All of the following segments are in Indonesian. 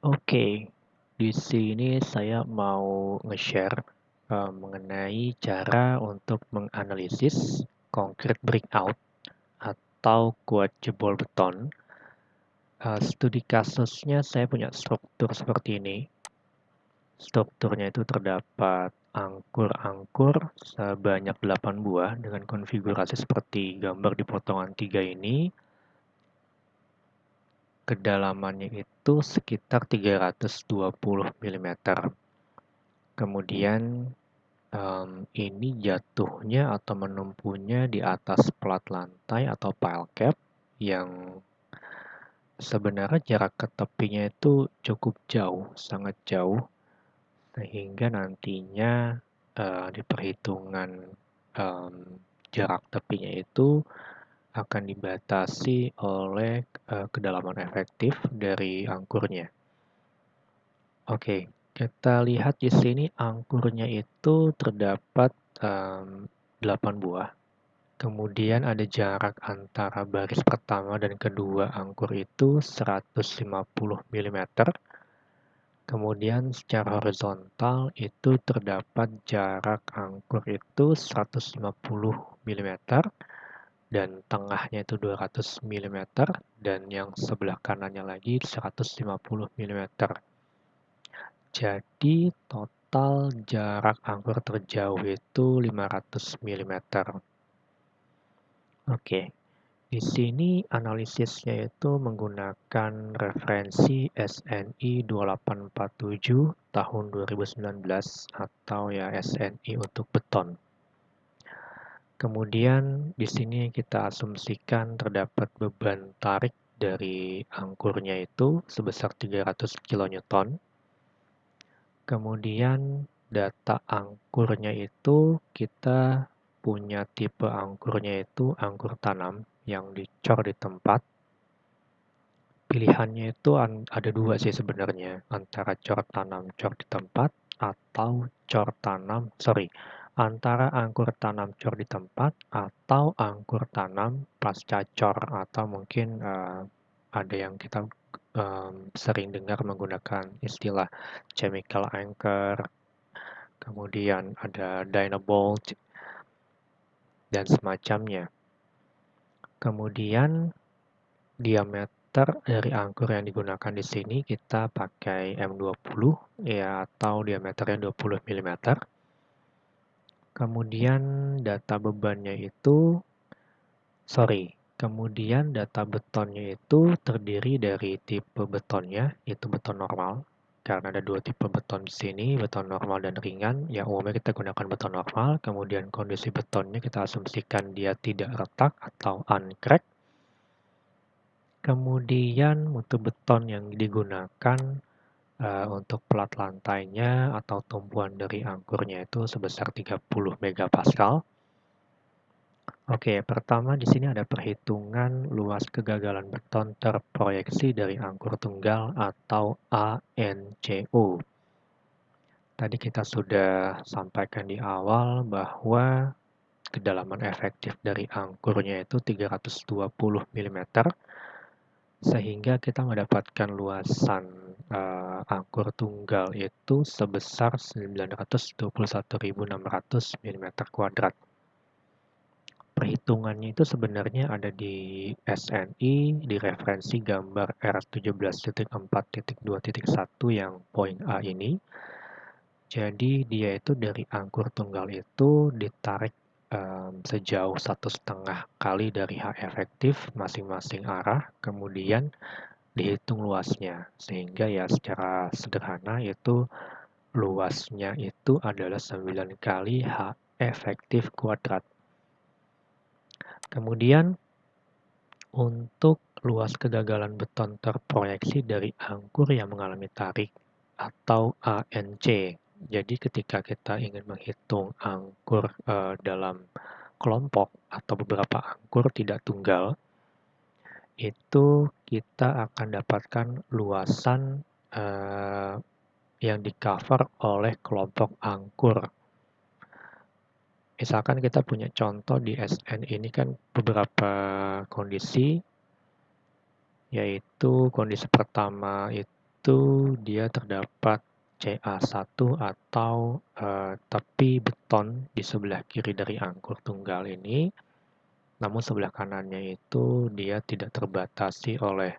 Oke, di sini saya mau nge-share mengenai cara untuk menganalisis concrete breakout atau kuat jebol beton. Studi kasusnya saya punya struktur seperti ini. Strukturnya itu terdapat angkur-angkur sebanyak 8 buah dengan konfigurasi seperti gambar di potongan 3 ini. Kedalamannya itu sekitar 320 mm. Kemudian ini jatuhnya atau menumpunya di atas plat lantai atau pile cap yang sebenarnya jarak ke tepinya itu cukup jauh, sangat jauh, sehingga nantinya di perhitungan em, jarak tepinya itu akan dibatasi oleh kedalaman efektif dari angkurnya. Oke, kita lihat di sini angkurnya itu terdapat 8 buah. Kemudian ada jarak antara baris pertama dan kedua angkur itu 150 mm. Kemudian secara horizontal itu terdapat jarak angkur itu 150 mm dan tengahnya itu 200 mm dan yang sebelah kanannya lagi 150 mm. Jadi total jarak angkur terjauh itu 500 mm. Oke, di sini analisisnya itu menggunakan referensi SNI 2847 tahun 2019 atau ya SNI untuk beton. Kemudian di sini kita asumsikan terdapat beban tarik dari angkurnya itu sebesar 300 kN. Kemudian data angkurnya itu kita punya tipe angkurnya itu angkur tanam yang dicor di tempat. Pilihannya itu ada dua sih sebenarnya, antara cor tanam cor di tempat atau cor tanam, antara angkur tanam cor di tempat atau angkur tanam pasca cor atau mungkin ada yang kita sering dengar menggunakan istilah chemical anchor, kemudian ada dynabolt dan semacamnya. Kemudian diameter dari angkur yang digunakan di sini kita pakai M20 ya atau diameternya 20 mm. Kemudian data bebannya itu kemudian data betonnya itu terdiri dari tipe betonnya, itu beton normal. Karena ada dua tipe beton di sini, beton normal dan ringan. Ya umumnya kita gunakan beton normal, kemudian kondisi betonnya kita asumsikan dia tidak retak atau uncracked. Kemudian mutu beton yang digunakan untuk plat lantainya atau tumpuan dari angkurnya itu sebesar 30 megapascal. Oke, pertama di sini ada perhitungan luas kegagalan beton terproyeksi dari angkur tunggal atau ANCO. Tadi kita sudah sampaikan di awal bahwa kedalaman efektif dari angkurnya itu 320 mm, sehingga kita mendapatkan luasan angkur tunggal itu sebesar 921.600 mm². Perhitungannya itu sebenarnya ada di SNI, di referensi gambar R17.4.2.1 yang poin A ini. Jadi dia itu dari angkur tunggal itu ditarik sejauh 1,5 kali dari H efektif masing-masing arah, kemudian dihitung luasnya. Sehingga ya secara sederhana itu luasnya itu adalah 9 kali H efektif kuadrat. Kemudian untuk luas kegagalan beton terproyeksi dari angkur yang mengalami tarik atau ANC. Jadi ketika kita ingin menghitung angkur dalam kelompok atau beberapa angkur tidak tunggal, itu kita akan dapatkan luasan yang di-cover oleh kelompok angkur. Misalkan kita punya contoh di SN ini kan beberapa kondisi, yaitu kondisi pertama itu dia terdapat CA1 atau tepi beton di sebelah kiri dari angkur tunggal ini, namun sebelah kanannya itu dia tidak terbatasi oleh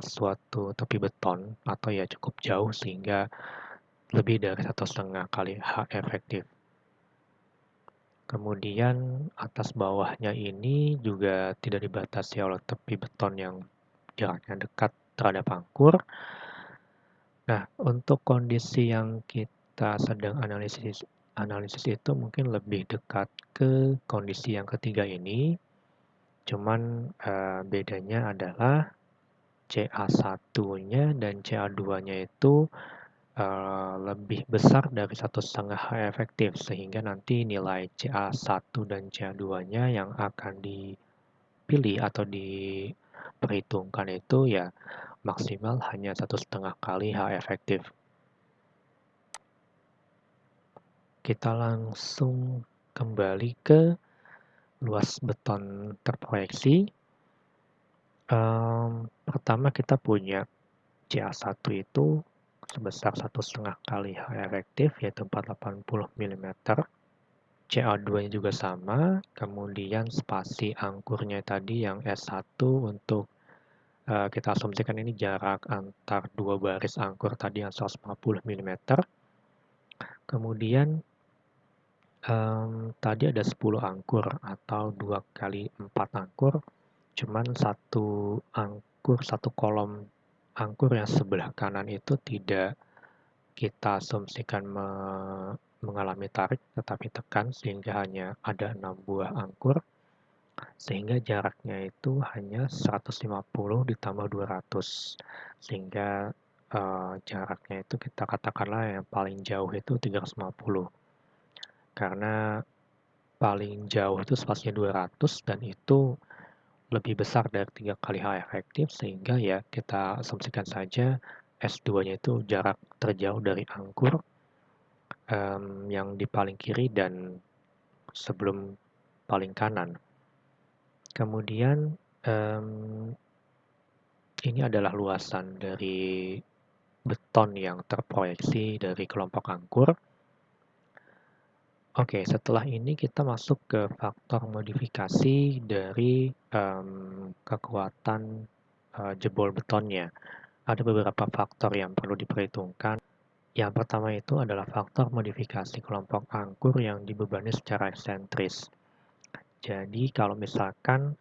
suatu tepi beton atau ya cukup jauh sehingga lebih dari 1,5 kali H efektif. Kemudian atas bawahnya ini juga tidak dibatasi oleh tepi beton yang jaraknya dekat terhadap angkur. Nah, untuk kondisi yang kita sedang analisis itu mungkin lebih dekat ke kondisi yang ketiga ini. Cuman bedanya adalah CA1-nya dan CA2-nya itu lebih besar dari 1,5 H efektif, sehingga nanti nilai CA1 dan CA2-nya yang akan dipilih atau diperhitungkan itu ya maksimal hanya 1,5 kali H efektif. Kita langsung kembali ke luas beton terproyeksi. Pertama kita punya CA1 itu sebesar 1,5 kali H efektif, yaitu 480 mm. CA2-nya juga sama, kemudian spasi angkurnya tadi yang S1 untuk kita asumsikan ini jarak antar dua baris angkur tadi yang 150 mm. Kemudian tadi ada 10 angkur atau 2 kali 4 angkur, cuman satu kolom angkur yang sebelah kanan itu tidak kita asumsikan mengalami tarik tetapi tekan sehingga hanya ada 6 buah angkur, sehingga jaraknya itu hanya 150 ditambah 200, sehingga jaraknya itu kita katakanlah yang paling jauh itu 350, karena paling jauh itu spasinya 200 dan itu lebih besar dari 3 kali H efektif, sehingga ya kita asumsikan saja S2-nya itu jarak terjauh dari angkur yang di paling kiri dan sebelum paling kanan. Kemudian ini adalah luasan dari beton yang terproyeksi dari kelompok angkur. Oke, setelah ini kita masuk ke faktor modifikasi dari kekuatan jebol betonnya. Ada beberapa faktor yang perlu diperhitungkan. Yang pertama itu adalah faktor modifikasi kelompok angkur yang dibebani secara eksentris. Jadi kalau misalkan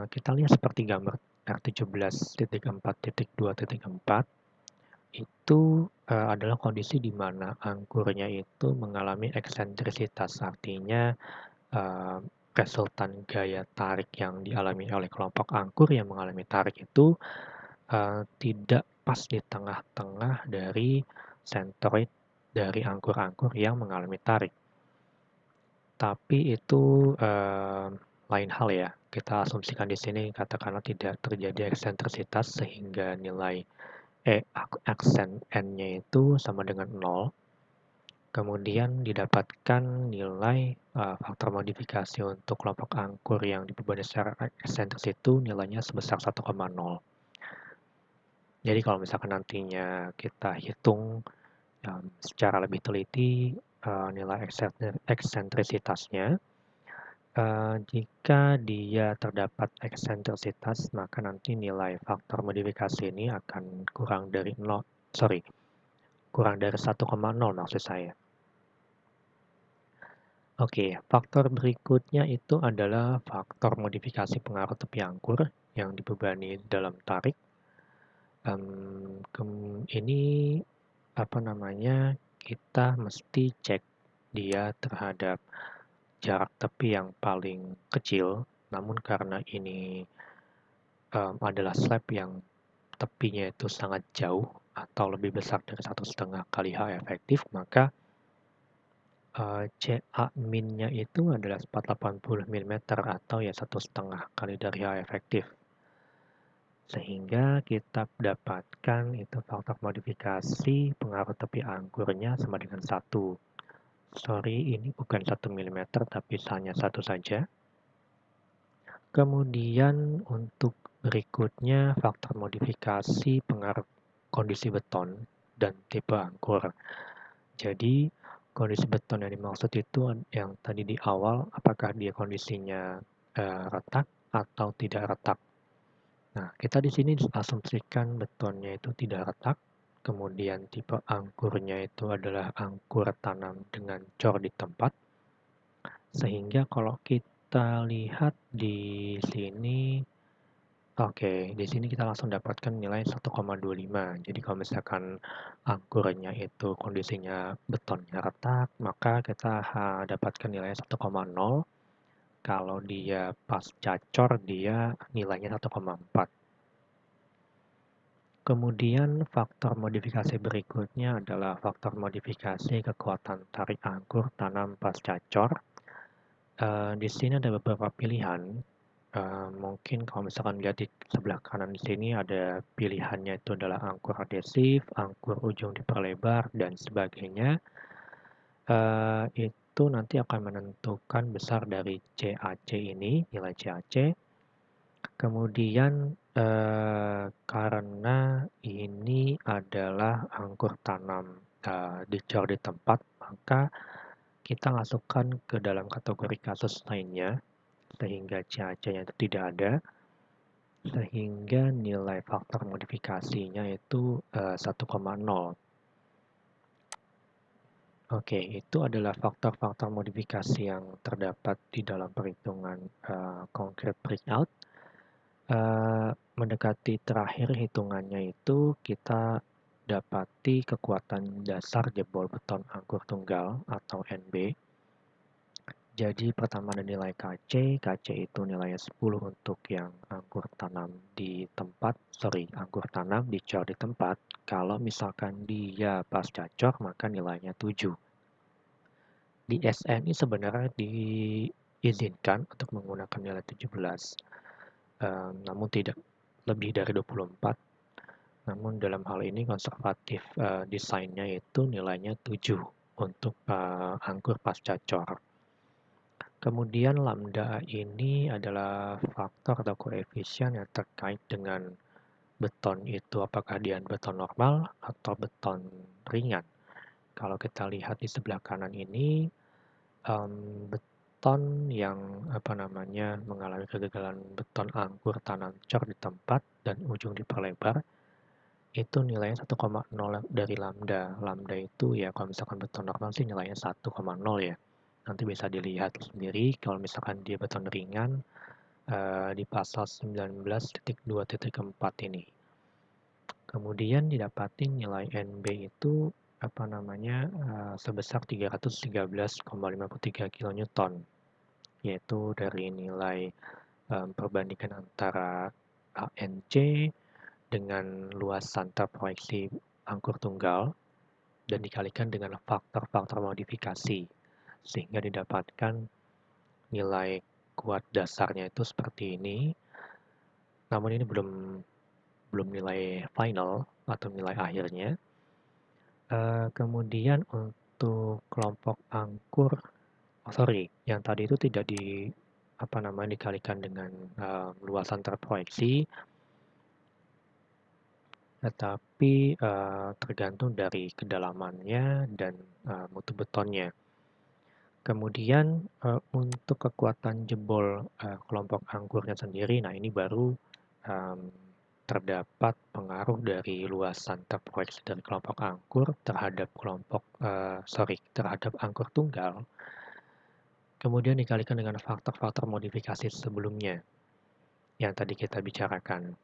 kita lihat seperti gambar R17.4.2.4, itu adalah kondisi di mana angkurnya itu mengalami eksentrisitas, artinya resultan gaya tarik yang dialami oleh kelompok angkur yang mengalami tarik itu tidak pas di tengah-tengah dari sentroid dari angkur-angkur yang mengalami tarik. Tapi itu lain hal ya. Kita asumsikan di sini katakanlah tidak terjadi eksentrisitas sehingga nilai aksen N-nya itu sama dengan 0. Kemudian didapatkan nilai faktor modifikasi untuk kelompok angkur yang dibebani secara eksentris itu nilainya sebesar 1,0. Jadi kalau misalkan nantinya kita hitung secara lebih teliti nilai eksentrisitasnya, jika dia terdapat eksentrisitas, maka nanti nilai faktor modifikasi ini akan kurang dari 1,0 maksud saya. Oke, faktor berikutnya itu adalah faktor modifikasi pengaruh tepi angkur yang dibebani dalam tarik. Ini kita mesti cek dia terhadap jarak tepi yang paling kecil, namun karena ini adalah slab yang tepinya itu sangat jauh atau lebih besar dari 1,5 kali H efektif, maka CA min-nya itu adalah 480 mm atau ya 1,5 kali dari H efektif. Sehingga kita dapatkan itu faktor modifikasi pengaruh tepi angkurnya sama dengan 1. Sorry, ini bukan 1 mm tapi hanya 1 saja. Kemudian untuk berikutnya faktor modifikasi pengaruh kondisi beton dan tipe angkur. Jadi, kondisi beton yang dimaksud itu yang tadi di awal, apakah dia kondisinya retak atau tidak retak. Nah, kita di sini asumsikan betonnya itu tidak retak, kemudian tipe angkurnya itu adalah angkur tanam dengan cor di tempat, sehingga kalau kita lihat di sini, oke, di sini kita langsung dapatkan nilai 1,25. Jadi kalau misalkan angkurnya itu kondisinya betonnya retak, maka kita dapatkan nilai 1,0. Kalau dia pas cacor, dia nilainya 1,4. Kemudian faktor modifikasi berikutnya adalah faktor modifikasi kekuatan tarik angkur tanam pasca cor. Di sini ada beberapa pilihan. Mungkin kalau misalkan lihat di sebelah kanan di sini ada pilihannya itu adalah angkur adhesif, angkur ujung diperlebar, dan sebagainya. Itu nanti akan menentukan besar dari CAC ini, nilai CAC. Kemudian karena ini adalah angkur tanam dicor di tempat, maka kita masukkan ke dalam kategori kasus lainnya, sehingga CAC-nya itu tidak ada, sehingga nilai faktor modifikasinya itu 1,0. Oke, itu adalah faktor-faktor modifikasi yang terdapat di dalam perhitungan concrete breakout. Mendekati terakhir hitungannya itu kita dapati kekuatan dasar jebol beton angkur tunggal atau NB. Jadi pertama ada nilai KC itu nilainya 10 untuk yang angkur tanam di tempat, angkur tanam dicor di tempat. Kalau misalkan dia pasca cor maka nilainya 7. Di SNI sebenarnya diizinkan untuk menggunakan nilai 17. Namun tidak lebih dari 24. Namun dalam hal ini konservatif desainnya itu nilainya 7 untuk angkur pasca cor. Kemudian lambda ini adalah faktor atau koefisien yang terkait dengan beton itu apakah dia beton normal atau beton ringan. Kalau kita lihat di sebelah kanan ini, beton yang mengalami kegagalan beton angkur tanam cor di tempat dan ujung diperlebar, itu nilainya 1,0 dari lambda. Lambda itu ya kalau misalkan beton normal sih nilainya 1,0 ya. Nanti bisa dilihat sendiri kalau misalkan dia beton ringan di pasal 19.2.4 ini. Kemudian didapati nilai NB itu sebesar 313,53 kN, yaitu dari nilai perbandingan antara ANC dengan luasan terproyeksi angkur tunggal dan dikalikan dengan faktor-faktor modifikasi sehingga didapatkan nilai kuat dasarnya itu seperti ini. Namun ini belum nilai final atau nilai akhirnya. Kemudian untuk kelompok angkur, yang tadi itu tidak dikalikan dengan luasan terproyeksi, tetapi tergantung dari kedalamannya dan mutu betonnya. Kemudian untuk kekuatan jebol kelompok angkurnya sendiri, nah ini baru terdapat pengaruh dari luasan terproyeksi dari kelompok angkur terhadap terhadap angkur tunggal. Kemudian dikalikan dengan faktor-faktor modifikasi sebelumnya yang tadi kita bicarakan,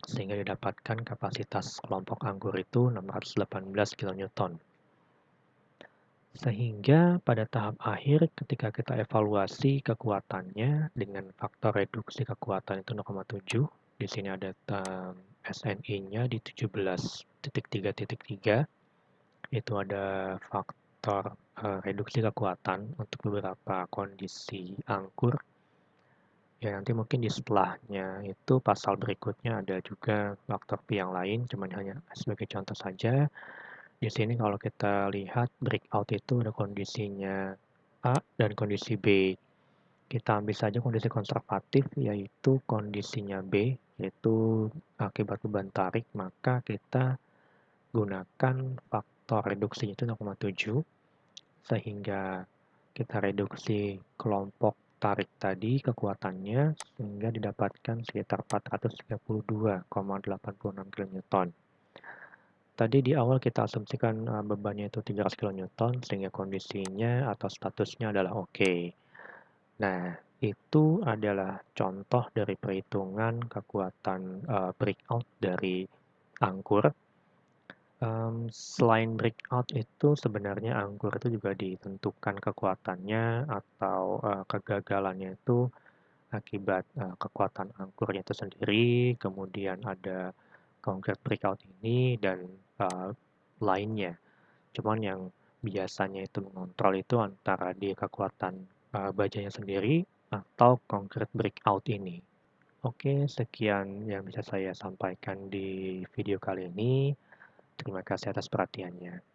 sehingga didapatkan kapasitas kelompok anggur itu 618 kN. Sehingga pada tahap akhir ketika kita evaluasi kekuatannya dengan faktor reduksi kekuatan itu 0,7, di sini ada SNI-nya di 17.3.3, itu ada faktor reduksi kekuatan untuk beberapa kondisi angkur. Ya nanti mungkin di setelahnya itu pasal berikutnya ada juga faktor P yang lain, cuman hanya sebagai contoh saja. Di sini kalau kita lihat breakout itu ada kondisinya A dan kondisi B. Kita ambil saja kondisi konservatif yaitu kondisinya B, yaitu akibat beban tarik, maka kita gunakan faktor reduksinya itu 0,7, sehingga kita reduksi kelompok tarik tadi kekuatannya sehingga didapatkan sekitar 432,86 kN. Tadi di awal kita asumsikan bebannya itu 300 kN sehingga kondisinya atau statusnya adalah oke. Nah, itu adalah contoh dari perhitungan kekuatan breakout dari angkur. Selain breakout itu sebenarnya angkur itu juga ditentukan kekuatannya atau kegagalannya itu akibat kekuatan angkurnya itu sendiri, kemudian ada concrete breakout ini dan lainnya. Cuman yang biasanya itu mengontrol itu antara di kekuatan bajanya sendiri atau concrete breakout ini. Oke, sekian yang bisa saya sampaikan di video kali ini. Terima kasih atas perhatiannya.